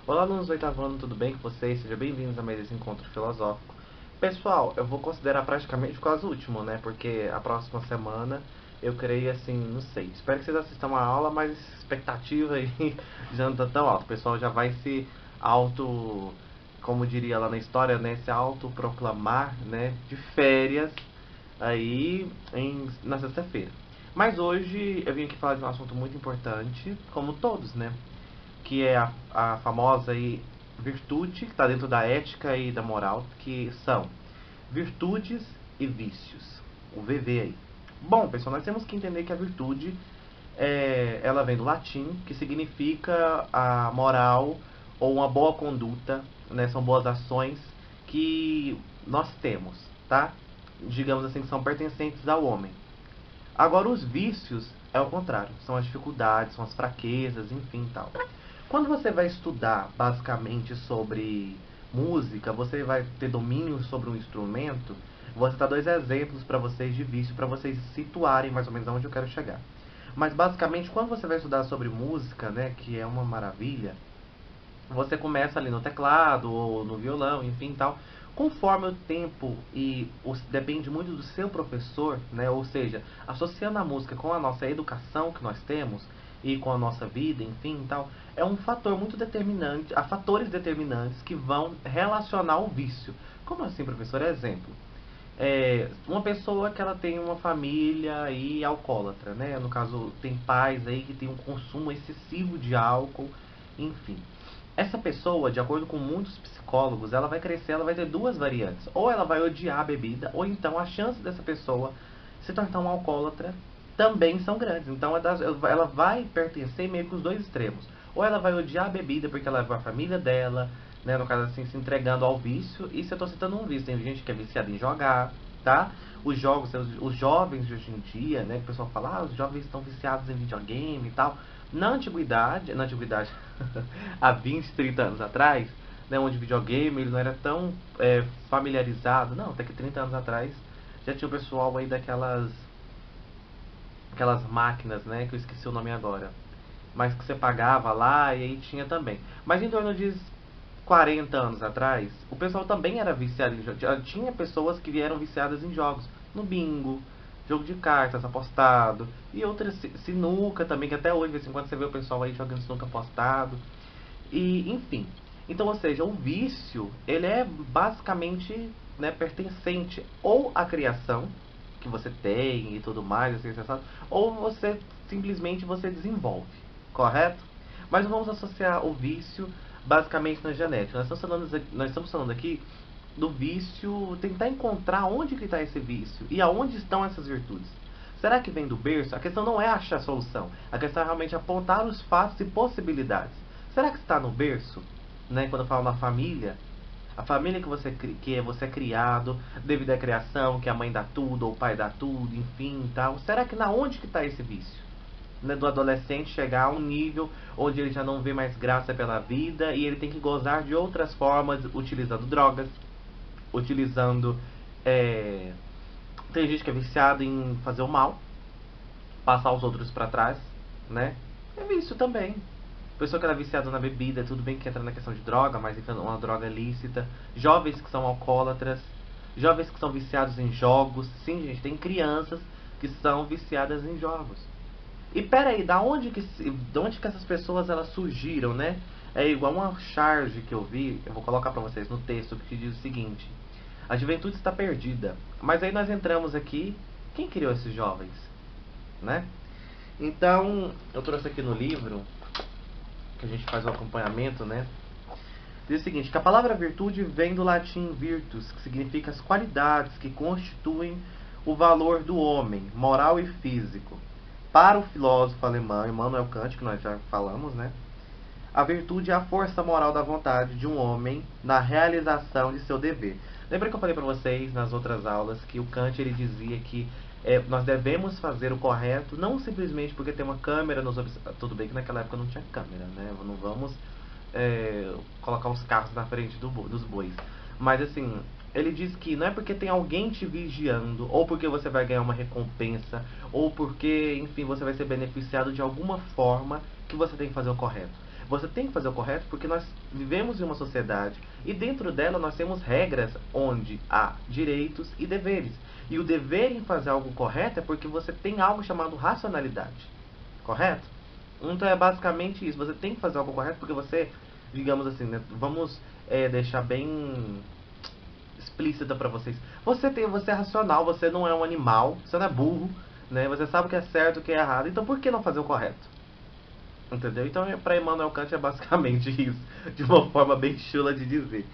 Olá, alunos do oitavo ano, tudo bem com vocês? Sejam bem-vindos a mais esse encontro filosófico. Pessoal, eu vou considerar praticamente quase o último, né? Porque a próxima semana eu creio assim, não sei. Espero que vocês assistam a aula, mas a expectativa aí já não tá tão alta. O pessoal já vai se auto, como diria lá na história, né? Se autoproclamar, né? De férias aí na sexta-feira. Mas hoje eu vim aqui falar de um assunto muito importante, como todos, né? Que é a famosa aí, virtude, que está dentro da ética e da moral, que são virtudes e vícios. O VV aí. Bom, pessoal, nós temos que entender que a virtude ela vem do latim, que significa a moral ou uma boa conduta, né? São boas ações que nós temos, tá? Digamos assim, que são pertencentes ao homem. Agora, os vícios é o contrário, são as dificuldades, são as fraquezas, enfim, tal. Quando você vai estudar basicamente sobre música, você vai ter domínio sobre um instrumento, vou citar dois exemplos para vocês de vício, para vocês situarem mais ou menos aonde eu quero chegar. Mas basicamente, quando você vai estudar sobre música, né, que é uma maravilha, você começa ali no teclado ou no violão, enfim, tal. Conforme o tempo depende muito do seu professor, né? Ou seja, associando a música com a nossa educação que nós temos e com a nossa vida, enfim, tal, é um fator muito determinante, há fatores determinantes que vão relacionar o vício. Como assim, professor? Exemplo. Uma pessoa que ela tem uma família aí alcoólatra, né? No caso, tem pais aí que tem um consumo excessivo de álcool, enfim. Essa pessoa, de acordo com muitos psicólogos, ela vai crescer, ela vai ter duas variantes. Ou ela vai odiar a bebida, ou então a chance dessa pessoa se tornar um alcoólatra também são grandes. Então ela vai pertencer meio que os dois extremos. Ou ela vai odiar a bebida porque ela leva a família dela, né, no caso assim, se entregando ao vício. E se eu estou citando um vício, tem gente que é viciada em jogar, tá? Os jogos, os jovens de hoje em dia, né, que o pessoal fala, os jovens estão viciados em videogame e tal. Na antiguidade, há 20, 30 anos atrás, né, onde videogame ele não era tão familiarizado, não, até que 30 anos atrás já tinha o pessoal aí aquelas máquinas, né, que eu esqueci o nome agora, mas que você pagava lá e aí tinha também. Mas em torno de 40 anos atrás, o pessoal também era viciado em jogos. Tinha pessoas que vieram viciadas em jogos, no bingo, jogo de cartas apostado, e outras sinuca também, que até hoje, de vez em quando você vê o pessoal aí jogando sinuca apostado, e enfim. Então, ou seja, o vício, ele é basicamente, né, pertencente ou à criação que você tem e tudo mais, assim, ou você simplesmente você desenvolve, correto? Mas não vamos associar o vício basicamente na genética. Nós estamos falando aqui do vício, tentar encontrar onde que está esse vício e aonde estão essas virtudes. Será que vem do berço? A questão não é achar a solução. A questão é realmente apontar os fatos e possibilidades. Será que está no berço? Né? Quando eu falo na família, a família que você é criado, devido à criação, que a mãe dá tudo, ou o pai dá tudo, enfim, tal. Será que na onde que está esse vício? Né, do adolescente chegar a um nível onde ele já não vê mais graça pela vida e ele tem que gozar de outras formas, utilizando drogas, utilizando. É... Tem gente que é viciada em fazer o mal, passar os outros para trás, né? É vício também. Pessoa que era viciada na bebida, tudo bem que entra na questão de droga, mas entra uma droga lícita. Jovens que são alcoólatras, jovens que são viciados em jogos. Sim, gente, tem crianças que são viciadas em jogos. E pera aí, da onde que essas pessoas elas surgiram, né? É igual uma charge que eu vi, eu vou colocar para vocês no texto que diz o seguinte: a juventude está perdida. Mas aí nós entramos aqui, quem criou esses jovens, né? Então, eu trouxe aqui no livro que a gente faz o acompanhamento, né? Diz o seguinte, que a palavra virtude vem do latim virtus, que significa as qualidades que constituem o valor do homem, moral e físico. Para o filósofo alemão Immanuel Kant, que nós já falamos, né? A virtude é a força moral da vontade de um homem na realização de seu dever. Lembra que eu falei para vocês nas outras aulas que o Kant ele dizia que nós devemos fazer o correto, não simplesmente porque tem uma câmera nos tudo bem que naquela época não tinha câmera, né? Não vamos colocar os carros na frente dos bois. Mas assim, ele diz que não é porque tem alguém te vigiando, ou porque você vai ganhar uma recompensa, ou porque, enfim, você vai ser beneficiado de alguma forma que você tem que fazer o correto. Você tem que fazer o correto porque nós vivemos em uma sociedade e dentro dela nós temos regras onde há direitos e deveres. E o dever em fazer algo correto é porque você tem algo chamado racionalidade. Correto? Então é basicamente isso. Você tem que fazer algo correto porque você, digamos assim, né, vamos deixar bem explícita pra vocês. Você é racional, você não é um animal, você não é burro, né? Você sabe o que é certo e o que é errado. Então por que não fazer o correto? Entendeu? Então para Immanuel Kant é basicamente isso, de uma forma bem chula de dizer.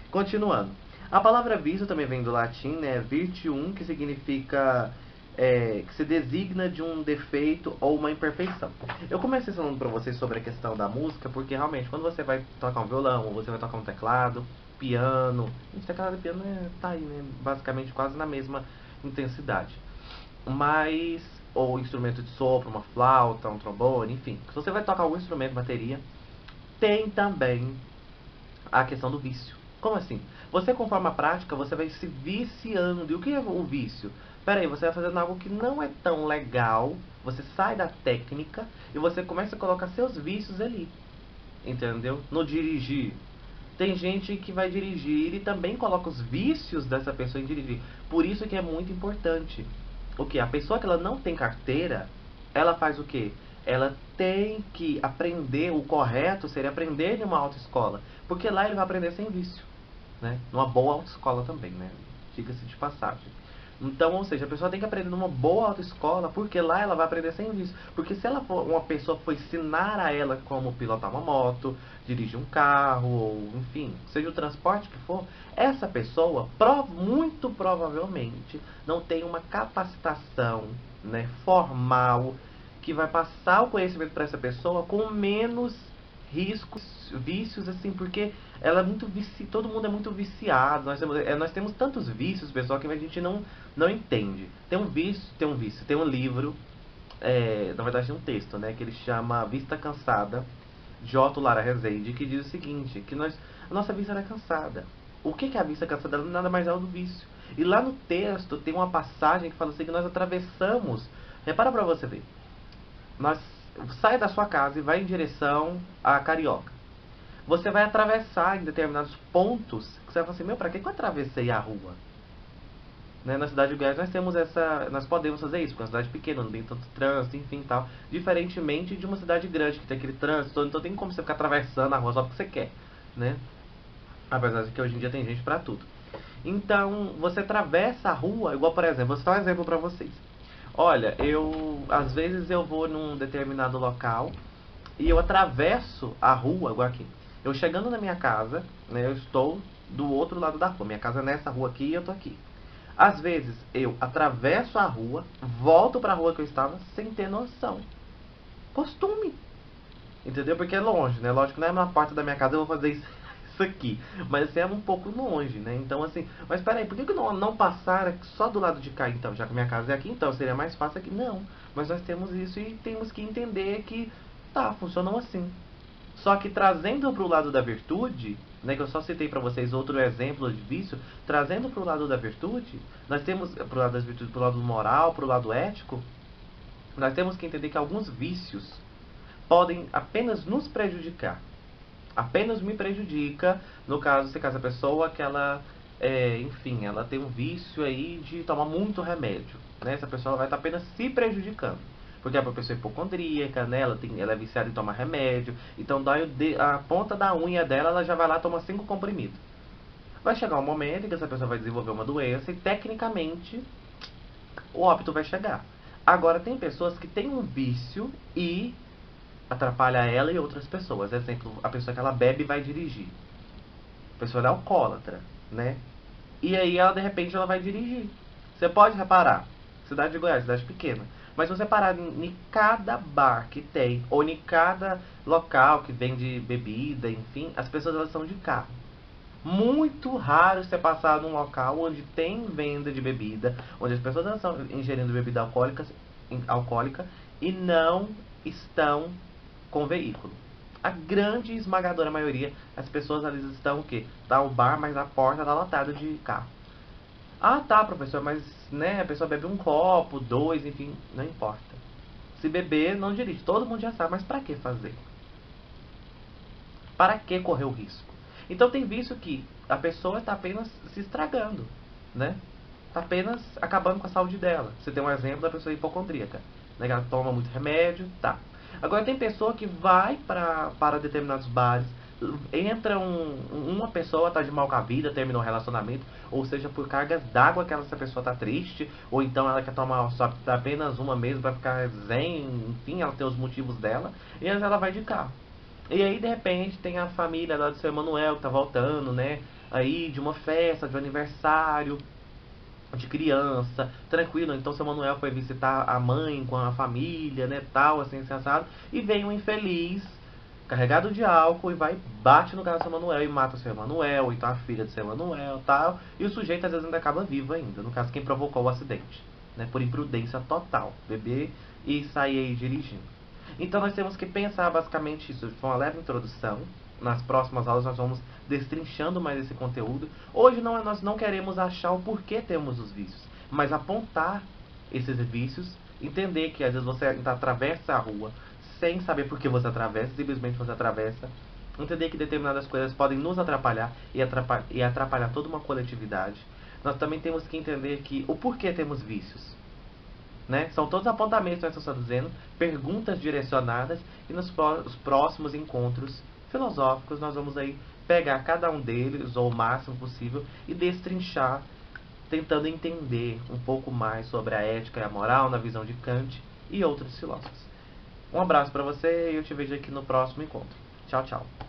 Continuando. A palavra vício também vem do latim, né? Virtuum, que significa que se designa de um defeito ou uma imperfeição. Eu comecei falando para vocês sobre a questão da música, porque realmente quando você vai tocar um violão, ou você vai tocar um teclado, piano, teclado e piano tá aí, né? Basicamente quase na mesma intensidade. Mas, ou instrumento de sopro, uma flauta, um trombone, enfim. Se você vai tocar algum instrumento, bateria, tem também a questão do vício. Como assim? Você, conforme a prática, você vai se viciando. E o que é o vício? Pera aí, você vai fazendo algo que não é tão legal, você sai da técnica e você começa a colocar seus vícios ali. Entendeu? No dirigir. Tem gente que vai dirigir e também coloca os vícios dessa pessoa em dirigir. Por isso que é muito importante. O que? A pessoa que ela não tem carteira, ela faz o quê? Ela tem que aprender, o correto seria aprender em uma autoescola. Porque lá ele vai aprender sem vício, né? Numa boa autoescola também, né? Diga-se de passagem. Então, ou seja, a pessoa tem que aprender numa boa autoescola, porque lá ela vai aprender sem vício. Porque se ela for uma pessoa for ensinar a ela como pilotar uma moto, dirigir um carro, ou enfim, seja o transporte que for, essa pessoa muito provavelmente não tem uma capacitação, né, formal que vai passar o conhecimento para essa pessoa com menos riscos, vícios, assim, porque ela é muito todo mundo é muito viciado. Nós temos tantos vícios, pessoal, que a gente não entende. Tem um vício, tem um livro, na verdade tem um texto, né, que ele chama Vista Cansada, de Otto Lara Rezende, que diz o seguinte, que a nossa vista era cansada. O que é a vista cansada? Nada mais é do vício. E lá no texto tem uma passagem que fala assim, que nós atravessamos, repara pra você ver, nós sai da sua casa e vai em direção à Carioca. Você vai atravessar em determinados pontos que você vai falar assim, meu, pra que eu atravessei a rua? Né? Na cidade de Goiás nós temos nós podemos fazer isso, porque é uma cidade pequena, não tem tanto trânsito, enfim, tal. Diferentemente de uma cidade grande, que tem aquele trânsito, então tem como você ficar atravessando a rua só porque você quer, né? Apesar de que hoje em dia tem gente pra tudo. Então, você atravessa a rua, igual, por exemplo, vou citar um exemplo pra vocês. Olha, às vezes eu vou num determinado local e eu atravesso a rua, igual aqui. Eu chegando na minha casa, né, eu estou do outro lado da rua. Minha casa é nessa rua aqui e eu tô aqui. Às vezes eu atravesso a rua, volto pra rua que eu estava sem ter noção. Costume. Entendeu? Porque é longe, né? Lógico que não é na porta da minha casa eu vou fazer isso aqui. Mas é um pouco longe, né? Então assim, mas peraí, por que não passar só do lado de cá então? Já que minha casa é aqui, então seria mais fácil aqui. Não, mas nós temos isso e temos que entender que tá, funcionam assim. Só que trazendo para o lado da virtude, né, que eu só citei para vocês outro exemplo de vício, trazendo para o lado da virtude, nós temos, para o lado das virtudes, para o lado moral, para o lado ético, nós temos que entender que alguns vícios podem apenas nos prejudicar. Apenas me prejudica, no caso, se caso a pessoa que ela, enfim, ela tem um vício aí de tomar muito remédio, né? Essa pessoa vai estar apenas se prejudicando. Porque é uma pessoa hipocondríaca, né? Ela é viciada em tomar remédio. Então a ponta da unha dela, ela já vai lá e toma 5 comprimidos. Vai chegar um momento em que essa pessoa vai desenvolver uma doença e tecnicamente o óbito vai chegar. Agora tem pessoas que têm um vício e atrapalha ela e outras pessoas. Exemplo, a pessoa que ela bebe e vai dirigir. A pessoa é alcoólatra, né? E aí ela de repente ela vai dirigir. Você pode reparar, cidade de Goiás, cidade pequena. Mas se você parar em cada bar que tem, ou em cada local que vende bebida, enfim, as pessoas elas são de carro. Muito raro você passar num local onde tem venda de bebida, onde as pessoas elas estão ingerindo bebida alcoólica e não estão com veículo. A grande esmagadora maioria, as pessoas elas estão o quê? Tá o bar, mas a porta tá lotada de carro. Ah, tá, professor, mas né, a pessoa bebe um copo, 2, enfim, não importa. Se beber, não dirige. Todo mundo já sabe, mas pra que fazer? Para que correr o risco? Então tem visto que a pessoa está apenas se estragando, né? Está apenas acabando com a saúde dela. Você tem um exemplo da pessoa hipocondríaca, né? Ela toma muito remédio, tá. Agora tem pessoa que vai para determinados bares, entra uma pessoa, tá de mal com a vida, terminou o relacionamento, ou seja, por cargas d'água que essa pessoa tá triste, ou então ela quer tomar só apenas uma mesmo para ficar zen, enfim, ela tem os motivos dela, e ela vai de carro. E aí, de repente, tem a família lá do seu Emanuel que tá voltando, né? Aí, de uma festa, de um aniversário, de criança, tranquilo. Então, seu Emanuel foi visitar a mãe com a família, né? Tal, assim, sensado. E vem um infeliz, carregado de álcool, e vai, bate no carro do seu Emanuel e mata o seu Emanuel, ou então a filha do seu Emanuel, tal. E o sujeito, às vezes, ainda acaba vivo ainda. No caso, quem provocou o acidente, né? Por imprudência total. Beber e sair aí dirigindo. Então nós temos que pensar basicamente isso. Foi uma leve introdução. Nas próximas aulas nós vamos destrinchando mais esse conteúdo. Hoje nós não queremos achar o porquê temos os vícios, mas apontar esses vícios, entender que às vezes você atravessa a rua sem saber por que você atravessa, simplesmente você atravessa. Entender que determinadas coisas podem nos atrapalhar e atrapalhar toda uma coletividade. Nós também temos que entender que o porquê temos vícios. Né? São todos apontamentos que nós estamos fazendo, perguntas direcionadas, e nos próximos encontros filosóficos nós vamos aí pegar cada um deles, ou o máximo possível, e destrinchar, tentando entender um pouco mais sobre a ética e a moral na visão de Kant e outros filósofos. Um abraço para você e eu te vejo aqui no próximo encontro. Tchau, tchau.